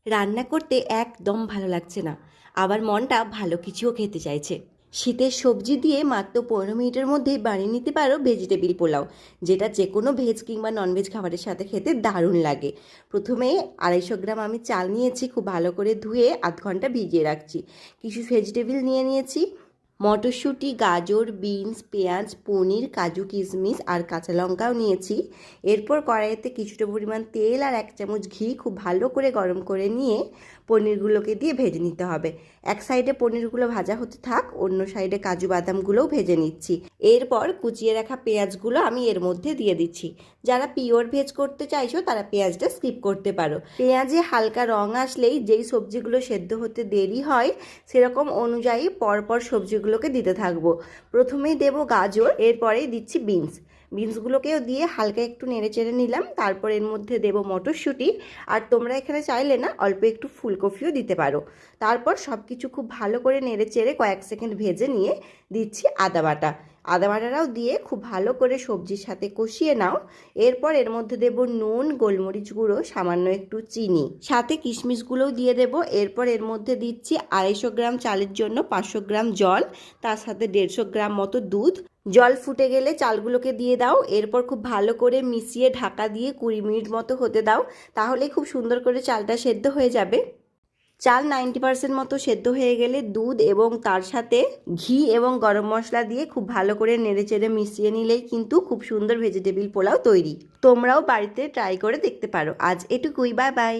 রান্না করতে একদম ভালো লাগছে না, আবার মনটা ভালো কিছুও খেতে চাইছে। শীতের সবজি দিয়ে মাত্র 15 মিনিটের মধ্যেই বানিয়ে নিতে পারো ভেজিটেবিল পোলাও, যেটা যে কোনো ভেজ কিংবা ননভেজ খাবারের সাথে খেতে দারুণ লাগে। প্রথমে 250 গ্রাম আমি চাল নিয়েছি, খুব ভালো করে ধুয়ে আধ ঘন্টা ভিজিয়ে রাখছি। কিছু ভেজিটেবিল নিয়ে নিয়েছি, মটরশুঁটি, গাজর, বিনস, পেঁয়াজ, পনির, কাজু, কিশমিশ আর কাঁচা লঙ্কাও নিয়েছি। এরপর কড়াইতে কিছুটা পরিমাণ তেল আর 1 চামচ ঘি খুব ভালো করে গরম করে নিয়ে পনিরগুলোকে দিয়ে ভেজে নিতে হবে। এক সাইডে পনিরগুলো ভাজা হতে থাক, অন্য সাইডে কাজু বাদামগুলোও ভেজে নিচ্ছি। এরপর কুচিয়ে রাখা পেঁয়াজগুলো আমি এর মধ্যে দিয়ে দিচ্ছি। যারা পিওর ভেজ করতে চাইছো তারা পেঁয়াজটা স্কিপ করতে পারো। পেঁয়াজে হালকা রং আসলেই যেই সবজিগুলো সেদ্ধ হতে দেরি হয় সেরকম অনুযায়ী পরপর সবজিগুলোকে দিতে থাকবো। প্রথমেই দেব গাজর, এরপরেই দিচ্ছি বিনসগুলোকেও দিয়ে হালকা একটু নেড়ে চেড়ে নিলাম। তারপর এর মধ্যে দেব মটরশুঁটি, আর তোমরা এখানে চাইলে না অল্প একটু ফুলকপিও দিতে পারো। তারপর সব কিছু খুব ভালো করে নেড়ে চেড়ে কয়েক সেকেন্ড ভেজে নিয়ে দিচ্ছি আদা বাটাটাও দিয়ে খুব ভালো করে সবজির সাথে কষিয়ে নাও। এরপর এর মধ্যে দেব নুন, গোলমরিচ গুঁড়ো, সামান্য একটু চিনি, সাথে কিশমিশগুলোও দিয়ে দেব। এরপর এর মধ্যে দিচ্ছি 250 গ্রাম চালের জন্য 500 গ্রাম জল, তার সাথে 150 গ্রাম মতো দুধ। জল ফুটে গেলে চালগুলোকে দিয়ে দাও। এরপর খুব ভালো করে মিশিয়ে ঢাকা দিয়ে 20 মিনিট মতো হতে দাও, তাহলেই খুব সুন্দর করে চালটা সেদ্ধ হয়ে যাবে। চাল 90% মতো সেদ্ধ হয়ে গেলে দুধ এবং তার সাথে ঘি এবং গরম মশলা দিয়ে খুব ভালো করে নেড়েচেড়ে মিশিয়ে নিলেই কিন্তু খুব সুন্দর ভেজিটেবিল পোলাও তৈরি। তোমরাও বাড়িতে ট্রাই করে দেখতে পারো। আজ এটুকুই, বাই বাই।